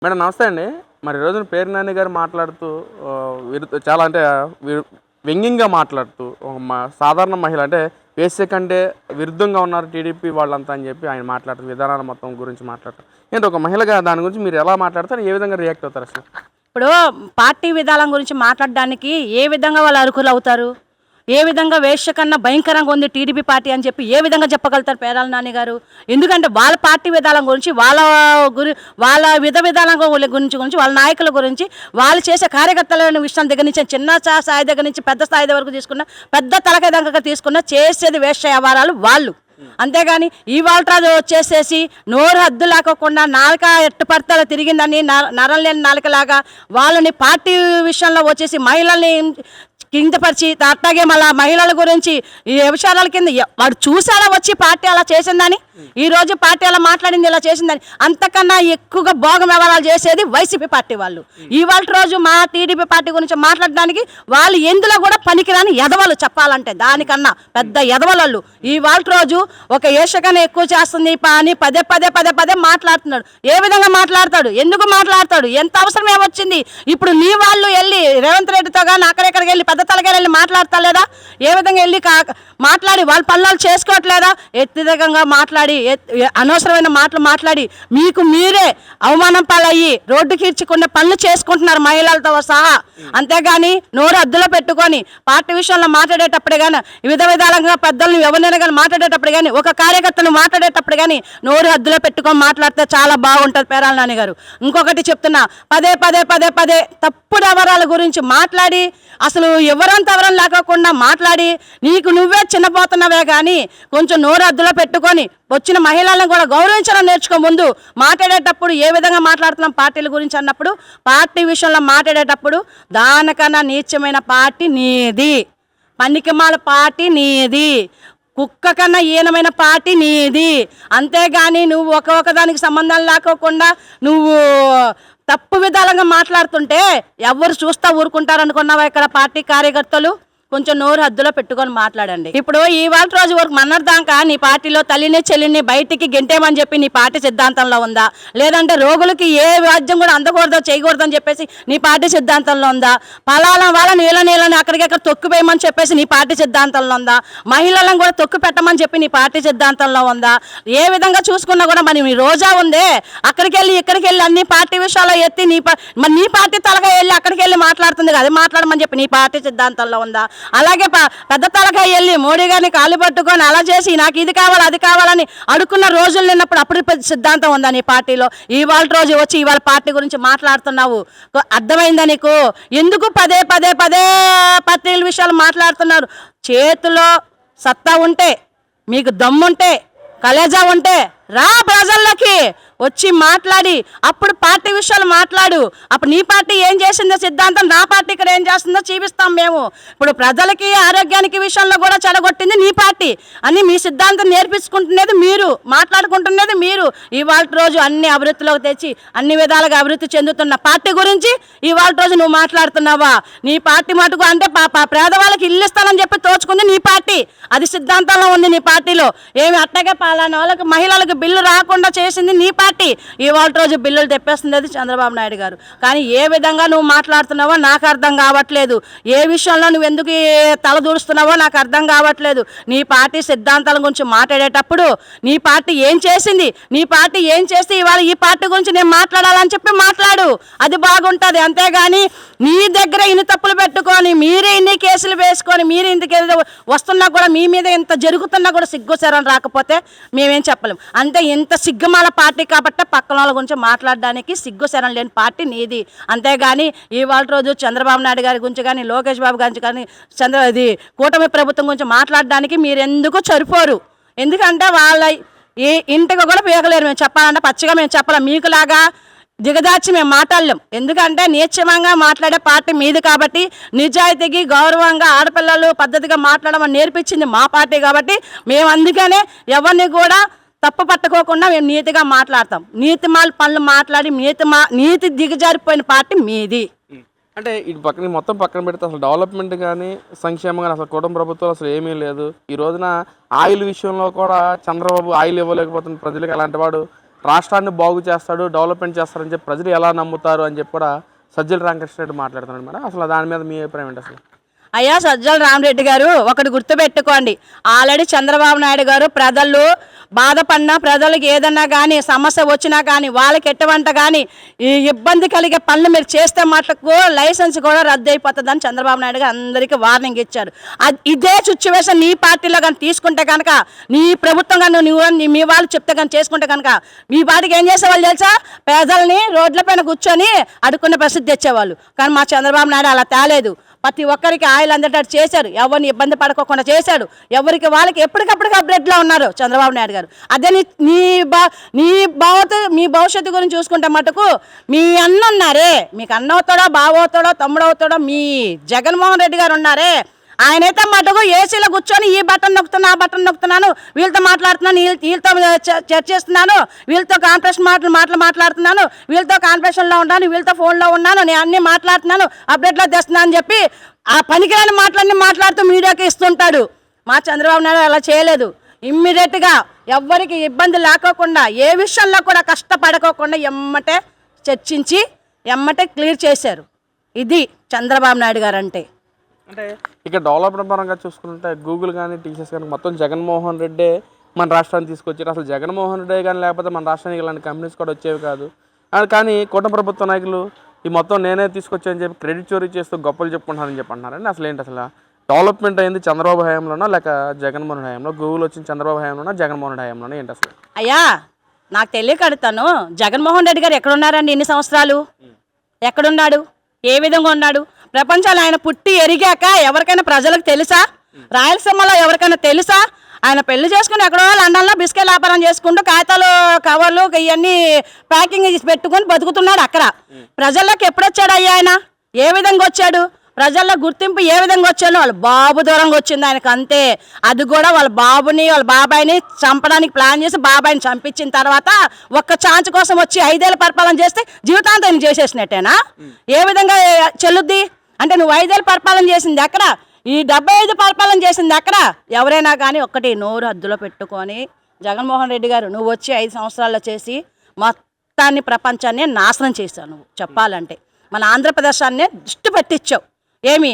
Madam నమస్తే అండి. మరి ఈ రోజున పేర్ని నాని గారు మాట్లాడుతూ చాలా అంటే వ్యంగ్యంగా మాట్లాడుతూ ఒక సాధారణ మహిళ అంటే వేశ్య కంటే విరుద్ధంగా ఉన్నారు టీడీపీ వాళ్ళంతా అని చెప్పి ఆయన మాట్లాడుతూ విధానాల మొత్తం గురించి మాట్లాడతారు. ఏంటి ఒక మహిళగా దాని గురించి మీరు ఎలా మాట్లాడతారు? ఏ విధంగా రియాక్ట్ అవుతారు అసలు? ఇప్పుడు పార్టీ విధానం గురించి మాట్లాడడానికి ఏ విధంగా వాళ్ళు అర్హులు అవుతారు? ఏ విధంగా వేశ్య కన్నా భయంకరంగా ఉంది టీడీపీ పార్టీ అని చెప్పి ఏ విధంగా చెప్పగలుగుతారు పేరాల నాని గారు? ఎందుకంటే వాళ్ళ పార్టీ విధానం గురించి వాళ్ళ విధానం గురించి వాళ్ళ నాయకుల గురించి వాళ్ళు చేసే కార్యకర్తల విషయం దగ్గర నుంచి చిన్న స్థాయి దగ్గర నుంచి పెద్ద స్థాయి వరకు తీసుకున్న పెద్ద తలకాయ దగ్గర తీసుకున్న చేసేది వేశ్య వ్యవహారాలు వాళ్ళు. అంతేగాని ఇవాళ రాజు వచ్చేసేసి నోరు హద్దు లేకోకుండా నాలుక ఎట్టు పడతలో తిరిగిందని నరం లేని నాలుకలాగా వాళ్ళని పార్టీ విషయంలో వచ్చేసి మహిళల్ని కిందపరిచి అట్లాగే మళ్ళీ మహిళల గురించి ఈ విషయాల కింద వాడు చూసాడా వచ్చి పార్టీ అలా చేసిందని, ఈరోజు పార్టీ అలా మాట్లాడింది ఇలా చేసిందని. అంతకన్నా ఎక్కువగా భోగ వ్యవహారాలు చేసేది వైసీపీ పార్టీ వాళ్ళు. ఇవాళ రోజు మా టీడీపీ పార్టీ గురించి మాట్లాడడానికి వాళ్ళు ఎందులో కూడా పనికిరాని ఎదవలు చెప్పాలంటే, దానికన్నా పెద్ద ఎదవలళ్ళు. ఇవాళ రోజు ఒక ఏషకన్నా ఎక్కువ చేస్తుంది అని పదే పదే పదే పదే మాట్లాడుతున్నాడు. ఏ విధంగా మాట్లాడతాడు? ఎందుకు మాట్లాడతాడు? ఎంత అవసరం ఏమొచ్చింది? ఇప్పుడు నీ వాళ్ళు వెళ్ళి రేవంత్ రెడ్డితో కానీ అక్కడెక్కడికి వెళ్ళి పెద్ద తలగా వెళ్ళి మాట్లాడతా లేదా? ఏ విధంగా వెళ్ళి మాట్లాడి వాళ్ళ పనులు చేసుకోవట్లేదా? ఎత్తిదకంగా మాట్లాడి అనవసరమైన మాటలు మాట్లాడి మీకు మీరే అవమానం పాలయ్యి రోడ్డుకి ఇచ్చుకునే పనులు చేసుకుంటున్నారు మహిళలతో సహా. అంతేగాని నోరు అద్దులో పెట్టుకొని పార్టీ విషయంలో మాట్లాడేటప్పుడు కానీ విధాలుగా పెద్దలను ఎవరినైనా కానీ మాట్లాడేటప్పుడు కానీ ఒక కార్యకర్తను మాట్లాడేటప్పుడు కానీ నోరు అద్దులో పెట్టుకొని మాట్లాడితే చాలా బాగుంటుంది పేరాల నాని గారు. ఇంకొకటి చెప్తున్నా, పదే పదే పదే పదే తప్పుడు వివరాల గురించి మాట్లాడి అసలు ఎవరం లేకోకుండా మాట్లాడి నీకు నువ్వే చిన్నపోతున్నావే కానీ కొంచెం నోరు అద్దులో పెట్టుకొని వచ్చిన మహిళలను కూడా గౌరవించడం నేర్చుకో. ముందు మాట్లాడేటప్పుడు ఏ విధంగా మాట్లాడుతున్నాం పార్టీల గురించి అన్నప్పుడు, పార్టీ విషయంలో మాట్లాడేటప్పుడు దానికన్నా నీచమైన పార్టీ నీది, పనికిమాల పార్టీ నీది, కుక్క కన్నా ఈనమైన పార్టీ నీది. అంతేగాని నువ్వు ఒకదానికి సంబంధం లేకోకుండా నువ్వు తప్పు విధాలుగా మాట్లాడుతుంటే ఎవరు చూస్తా ఊరుకుంటారు అనుకున్నావా? ఇక్కడ పార్టీ కార్యకర్తలు కొంచెం నోరు హద్దులో పెట్టుకొని మాట్లాడండి. ఇప్పుడు ఇవాళ రోజు వరకు మన్నర్దాకా నీ పార్టీలో తల్లిని చెల్లిని బయటికి గెంటేమని చెప్పి నీ పార్టీ సిద్ధాంతంలో ఉందా? లేదంటే రోగులకి ఏ వాద్యం కూడా అందకూడదో చేయకూడదు అని చెప్పేసి నీ పార్టీ సిద్ధాంతంలో ఉందా? పలానా వాళ్ళ నీళ్ళని అక్కడికక్కడ తొక్కిపోయమని చెప్పేసి నీ పార్టీ సిద్ధాంతంలో ఉందా? మహిళలను కూడా తొక్కు పెట్టమని చెప్పి నీ పార్టీ సిద్ధాంతంలో ఉందా? ఏ విధంగా చూసుకున్నా కూడా మరి మీ రోజా ఉందే అక్కడికి వెళ్ళి ఇక్కడికి వెళ్ళి అన్ని పార్టీ విషయాల్లో ఎత్తి మరి నీ పార్టీ తలగా వెళ్ళి అక్కడికి వెళ్ళి మాట్లాడుతుంది కదా, మాట్లాడమని చెప్పి నీ పార్టీ సిద్ధాంతంలో ఉందా? అలాగే పెద్ద తలకాయ వెళ్ళి మోడీ గారిని కాలు పట్టుకొని అలా చేసి నాకు ఇది కావాలి అది కావాలని అడుక్కున్న రోజులు నిన్నప్పుడు అప్పుడు సిద్ధాంతం ఉందా నీ పార్టీలో? ఇవాళ రోజు వచ్చి ఇవాళ పార్టీ గురించి మాట్లాడుతున్నావు, అర్థమైందా నీకు? ఎందుకు పదే పదే పదే పార్టీల విషయాలు మాట్లాడుతున్నారు? చేతిలో సత్తా ఉంటే, మీకు దమ్ముంటే, కలేజా ఉంటే రా ప్రజల్లోకి వచ్చి మాట్లాడి అప్పుడు పార్టీ విషయాలు మాట్లాడు. అప్పుడు నీ పార్టీ ఏం చేసిందో సిద్ధాంతం నా పార్టీ ఇక్కడ ఏం చేస్తుందో చూపిస్తాం మేము. ఇప్పుడు ప్రజలకి ఆరోగ్యానికి విషయంలో కూడా చెడగొట్టింది నీ పార్టీ అని మీ సిద్ధాంతం నేర్పించుకుంటున్నది మీరు, మాట్లాడుకుంటున్నది మీరు. ఇవాళ రోజు అన్ని అభివృద్ధిలోకి తెచ్చి అన్ని విధాలుగా అభివృద్ధి చెందుతున్న పార్టీ గురించి ఇవాళ రోజు నువ్వు మాట్లాడుతున్నావా? నీ పార్టీ మటుకు అంటే పేదవాళ్ళకి ఇల్లు ఇస్తానని చెప్పి తోచుకుంది నీ పార్టీ, అది సిద్ధాంతంలో ఉంది నీ పార్టీలో. ఏమి అట్టగే పాలన వాళ్ళకి మహిళలకు బిల్లు రాకుండా చేసింది నీ పార్టీ. ఇవాళ రోజు బిల్లులు తెప్పేస్తుంది అది చంద్రబాబు నాయుడు గారు. కానీ ఏ విధంగా నువ్వు మాట్లాడుతున్నావో నాకు అర్థం కావట్లేదు. ఏ విషయంలో నువ్వు ఎందుకు తల దూరుస్తున్నావో నాకు అర్థం కావట్లేదు. నీ పార్టీ సిద్ధాంతాల గురించి మాట్లాడేటప్పుడు నీ పార్టీ ఏం చేసింది, నీ పార్టీ ఏం చేస్తే ఇవాళ ఈ పార్టీ గురించి నేను మాట్లాడాలని చెప్పి మాట్లాడు, అది బాగుంటుంది. అంతేగాని నీ దగ్గర ఇన్ని తప్పులు పెట్టుకొని మీరే ఇన్ని కేసులు వేసుకొని మీరు ఇందుకు వస్తున్నా కూడా మీ మీద ఇంత జరుగుతున్నా కూడా సిగ్గుసరం రాకపోతే మేమేం చెప్పలేం. అంటే ఇంత సిగ్గుమాల పార్టీ కాబట్టి పక్కన వాళ్ళ గురించి మాట్లాడడానికి సిగ్గుసరం లేని పార్టీ నీది. అంతేగాని ఇవాళ రోజు చంద్రబాబు నాయుడు గారి గురించి కానీ లోకేష్ బాబు గురించి కానీ కూటమి ప్రభుత్వం గురించి మాట్లాడడానికి మీరు ఎందుకు సరిపోరు? ఎందుకంటే వాళ్ళ ఏ ఇంటికి కూడా పీకలేరు. మేము చెప్పాలంటే పచ్చిగా మేము చెప్పలేం, మీకులాగా దిగదార్చి మేము మాట్లాడలేం. ఎందుకంటే నీచమంగా మాట్లాడే పార్టీ మీది కాబట్టి, నిజాయితీకి గౌరవంగా ఆడపిల్లలు పద్ధతిగా మాట్లాడమని నేర్పించింది మా పార్టీ కాబట్టి మేము అందుకనే ఎవరిని కూడా తప్పు పట్టుకోకుండా మేము నీతిగా మాట్లాడతాం. నీతిమాల పనులు మాట్లాడి నీతి దిగజారిపోయిన పార్టీ మీది. అంటే ఇది మొత్తం పక్కన పెడితే అసలు డెవలప్మెంట్ కానీ సంక్షేమం కానీ అసలు కుటుంబ ప్రభుత్వం అసలు ఏమీ లేదు. ఈ రోజున ఆయిల్ విషయంలో కూడా చంద్రబాబు ఆయిల్ ఇవ్వలేకపోతున్న ప్రజలకు. అలాంటి వాడు రాష్ట్రాన్ని బాగు చేస్తాడు, డెవలప్మెంట్ చేస్తారని చెప్పి ప్రజలు ఎలా నమ్ముతారు అని చెప్పి కూడా సజ్జల రామకృష్ణారెడ్డి మాట్లాడుతున్నాడు మేడం. అసలు దాని మీద మీ అభిప్రాయం ఏంటి అసలు? అయ్యా సజ్జల రామరెడ్డి గారు ఒకటి గుర్తుపెట్టుకోండి, ఆల్రెడీ చంద్రబాబు నాయుడు గారు ప్రజలు బాధపడినా, ప్రజలకు ఏదన్నా కానీ సమస్య వచ్చినా కానీ, వాళ్ళకి ఎటువంటి కానీ ఈ ఇబ్బంది కలిగే పనులు మీరు చేస్తే మటుకు లైసెన్స్ కూడా రద్దు అయిపోతుందని చంద్రబాబు నాయుడు గారు అందరికీ వార్నింగ్ ఇచ్చారు. ఇదే సిచ్యువేషన్ నీ పార్టీలో కానీ తీసుకుంటే కనుక, నీ ప్రభుత్వం కానీ నువ్వు మీ వాళ్ళు చెప్తే కానీ చేసుకుంటే కనుక మీ పార్టీకి ఏం చేసేవాళ్ళు తెలుసా? పేదల్ని రోడ్లపైన కూర్చొని అడుక్కునే పరిస్థితి తెచ్చేవాళ్ళు. కానీ మా చంద్రబాబు నాయుడు అలా తేలేదు. ప్రతి ఒక్కరికి ఆయిల్ అందేటట్టు చేశాడు, ఎవరిని ఇబ్బంది పడుకోకుండా చేశాడు, ఎవరికి వాళ్ళకి ఎప్పటికప్పటికి అప్డేట్లో ఉన్నారు చంద్రబాబు నాయుడు గారు. అదే మీ భవిష్యత్తు గురించి చూసుకుంటే మటుకు మీ అన్న ఉన్నారే, మీకు అన్న అవుతాడో బావ అవుతాడో తమ్ముడు అవుతాడో మీ జగన్మోహన్ రెడ్డి గారు ఉన్నారే, ఆయనైతే మటుకు ఏసీలో కూర్చొని ఈ బటన్ నొక్కుతున్నా ఆ బటన్ నొక్కుతున్నాను, వీళ్ళతో మాట్లాడుతున్నాను, వీళ్ళతో చర్చిస్తున్నాను, వీళ్ళతో కాన్ఫరెన్స్ మాట్లాడుతున్నాను, వీళ్ళతో కాన్ఫరెన్స్లో ఉన్నాను, వీళ్ళతో ఫోన్లో ఉన్నాను, నేను అన్నీ మాట్లాడుతున్నాను, అప్డేట్లో తెస్తున్నాను అని చెప్పి ఆ పనికిరాని మాట్లాడుతూ మీడియాకి ఇస్తుంటాడు. మా చంద్రబాబు నాయుడు అలా చేయలేదు. ఇమ్మీడియట్గా ఎవ్వరికి ఇబ్బంది లేకోకుండా, ఏ విషయంలో కూడా కష్టపడకోకుండా ఎమ్మటే చర్చించి ఎమ్మటే క్లియర్ చేశారు. ఇది చంద్రబాబు నాయుడు గారు అంటే. అంటే ఇక డెవలప్మెంట్ పరంగా చూసుకుంటే గూగుల్ కానీ టీసీఎస్ కానీ మొత్తం జగన్మోహన్ రెడ్డే మన రాష్ట్రాన్ని తీసుకొచ్చారు. అసలు జగన్మోహన్ రెడ్డే కానీ లేకపోతే మన రాష్ట్రానికి ఇలాంటి కంపెనీస్ కూడా వచ్చేవి కాదు. కానీ కూటమి ప్రభుత్వ నాయకులు ఈ మొత్తం నేనే తీసుకొచ్చానని చెప్పి క్రెడిట్ చోరీ చేస్తూ గొప్పలు చెప్పుకుంటున్నారని చెప్పి అంటున్నారండి. అసలు ఏంటి అసలు డెవలప్మెంట్ అయింది చంద్రబాబు హయాంలోనా లేక జగన్మోహన్ హయాంలో? గూగుల్ వచ్చింది చంద్రబాబు హయాంలోనా జగన్మోహన్ హయాంలోనా? ఏంటి అసలు? అయ్యా నాకు తెలియక అడుగుతాను, జగన్మోహన్ రెడ్డి గారు ఎక్కడున్నారండి ఇన్ని సంవత్సరాలు? ఎక్కడున్నాడు? ఏ విధంగా ఉన్నాడు? ప్రపంచాలు ఆయన పుట్టి ఎరిగాక ఎవరికైనా ప్రజలకు తెలుసా? రాయలసీమలో ఎవరికైనా తెలుసా? ఆయన పెళ్లి చేసుకుని ఎక్కడో లండన్లో బిస్కెట్ వ్యాపారం చేసుకుంటూ కాగితాలు కవర్లు ఇవన్నీ ప్యాకింగ్ పెట్టుకొని బతుకుతున్నాడు అక్కడ. ప్రజల్లోకి ఎప్పుడు వచ్చాడు అయ్యా ఆయన? ఏ విధంగా వచ్చాడు? ప్రజల్లో గుర్తింపు ఏ విధంగా వచ్చాడు? వాళ్ళ బాబు దూరంగా వచ్చింది ఆయనకు, అంతే. అది కూడా వాళ్ళ బాబుని వాళ్ళ బాబాయిని చంపడానికి ప్లాన్ చేసి బాబాయిని చంపించిన తర్వాత ఒక్క ఛాన్స్ కోసం వచ్చి 5 ఏళ్ళ పరిపాలన చేస్తే జీవితాంతం చేసేసినట్టేనా? ఏ విధంగా చెల్లుద్ది? అంటే నువ్వు 5 ఏళ్ళు పరిపాలన చేసింది ఎక్కడ? ఈ 75 పరిపాలన చేసింది ఎక్కడ? ఎవరైనా కానీ ఒక్కటి నోరు హద్దులో పెట్టుకొని, జగన్మోహన్ రెడ్డి గారు నువ్వు వచ్చి 5 సంవత్సరాల్లో చేసి మొత్తాన్ని ప్రపంచాన్ని నాశనం చేశావు. నువ్వు చెప్పాలంటే మన ఆంధ్రప్రదేశాన్ని దృష్టి పెట్టించావు. ఏమి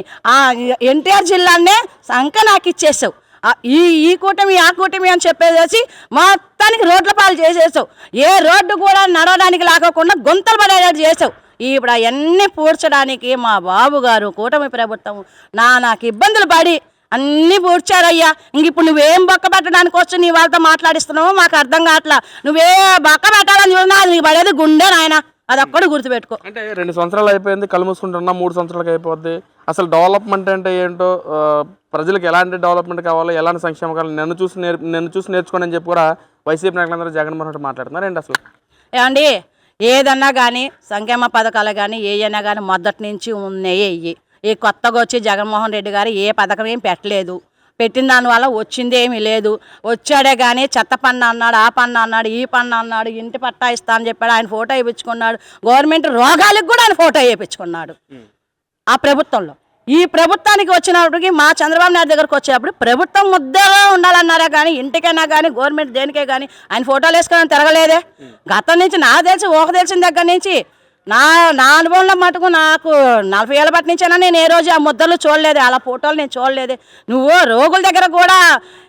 ఎన్టీఆర్ జిల్లానే సంఖ నాకు ఇచ్చేసావు. ఈ కూటమి ఆ కూటమి అని చెప్పేసి మొత్తానికి రోడ్ల పాలు చేసేసావు. ఏ రోడ్డు కూడా నడవడానికి లేకుండా గుంతలు పడేటట్టు చేసావు. ఇప్పుడు అవన్నీ పూడ్చడానికి మా బాబు గారు కూటమి ప్రభుత్వం నాకు ఇబ్బందులు పడి అన్నీ పూడ్చారయ్యా. ఇంక ఇప్పుడు నువ్వేం బొక్క పెట్టడానికి వచ్చి నీ వాళ్ళతో మాట్లాడిస్తున్నావో మాకు అర్థం కావట్లా. నువ్వే బొక్క పెట్టాలని చూసినా నీకు పడేది గుండె నాయన, అది ఒక్కడు గుర్తుపెట్టుకో. అంటే 2 సంవత్సరాలు అయిపోయింది, కళ్ళు మూసుకుంటున్నా 3 సంవత్సరాలకు అయిపోద్ది. అసలు డెవలప్మెంట్ అంటే ఏంటో, ప్రజలకు ఎలాంటి డెవలప్మెంట్ కావాలో, ఎలాంటి సంక్షేమం కావాలో నన్ను చూసి నేర్చుకోండి అని చెప్పి కూడా వైసీపీ నాయకులందరూ జగన్మోహన్ రెడ్డి మాట్లాడుతున్నారు. ఏంటి అసలు? ఏమండి, ఏదన్నా కానీ సంక్షేమ పథకాలు కానీ ఏమైనా కానీ మొదటి నుంచి ఉన్నాయి. ఈ కొత్తగా వచ్చి జగన్మోహన్ రెడ్డి గారు ఏ పథకం ఏం పెట్టలేదు. పెట్టిన దానివల్ల వచ్చింది ఏమీ లేదు. వచ్చాడే కానీ చెత్త పన్ను అన్నాడు, ఆ పన్ను అన్నాడు, ఈ పన్ను అన్నాడు, ఇంటి పట్టా ఇస్తా అని చెప్పాడు, ఆయన ఫోటో వేయించుకున్నాడు. గవర్నమెంట్ రోగాలకు కూడా ఆయన ఫోటో వేయించుకున్నాడు ఆ ప్రభుత్వంలో. ఈ ప్రభుత్వానికి వచ్చినప్పటికి మా చంద్రబాబు నాయుడు దగ్గరకు వచ్చేటప్పుడు ప్రభుత్వం ముద్దగా ఉండాలన్నారా కానీ ఇంటికైనా కానీ గవర్నమెంట్ దేనికే కానీ ఆయన ఫోటోలు వేసుకొని తిరగలేదే. గతం నుంచి నాకు తెలిసిన దగ్గర నుంచి నా అనుభవంలో మటుకు నాకు 40 ఏళ్ళ బట్టి నుంచైనా నేను ఏ రోజు ఆ ముద్దలు చూడలేదు, అలా ఫోటోలు నేను చూడలేదు. నువ్వు రోగుల దగ్గర కూడా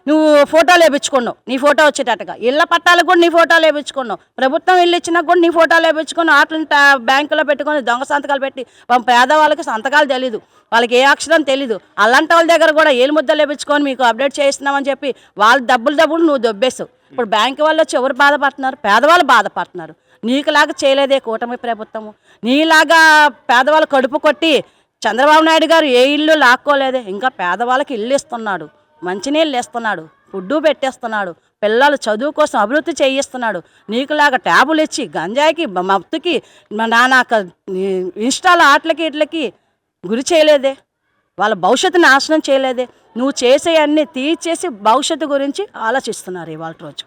నువ్వు ఫోటోలు వేయించుకున్నావు, నీ ఫోటో వచ్చేటట్టుగా. ఇళ్ళ పట్టాలకు కూడా నీ ఫోటోలు వేయించుకున్నావు. ప్రభుత్వం ఇల్లు ఇచ్చినా కూడా నీ ఫోటోలు వేయించుకున్నావు. వాటిని బ్యాంకులో పెట్టుకొని దొంగ సంతకాలు పెట్టి పేదవాళ్ళకి సంతకాలు తెలీదు, వాళ్ళకి ఏ అక్షరం తెలీదు. అలాంటి వాళ్ళ దగ్గర కూడా ఏలు ముద్దలు వేయించుకొని మీకు అప్డేట్ చేయిస్తున్నామని చెప్పి వాళ్ళు డబ్బులు నువ్వు దొబ్బేసావు. ఇప్పుడు బ్యాంకు వాళ్ళు వచ్చి ఎవరు బాధపడుతున్నారు? పేదవాళ్ళు బాధపడుతున్నారు. నీకులాగా చేయలేదే కూటమి ప్రభుత్వము. నీలాగా పేదవాళ్ళు కడుపు కొట్టి చంద్రబాబు నాయుడు గారు ఏ ఇల్లు లాక్కోలేదే. ఇంకా పేదవాళ్ళకి ఇల్లు ఇస్తున్నాడు, మంచినీళ్ళు ఇస్తున్నాడు, ఫుడ్డు పెట్టేస్తున్నాడు, పిల్లలు చదువు కోసం అభివృద్ధి చేయిస్తున్నాడు. నీకులాగా ట్యాబులు ఇచ్చి గంజాయికి మత్తుకి నానాక ఇన్స్టాల్ ఆటలకి ఇట్లకి గురి చేయలేదే. వాళ్ళ భవిష్యత్తు నాశనం చేయలేదే. నువ్వు చేసే అన్నీ తీర్చేసి భవిష్యత్తు గురించి ఆలోచిస్తున్నారు ఇవాళ రోజు.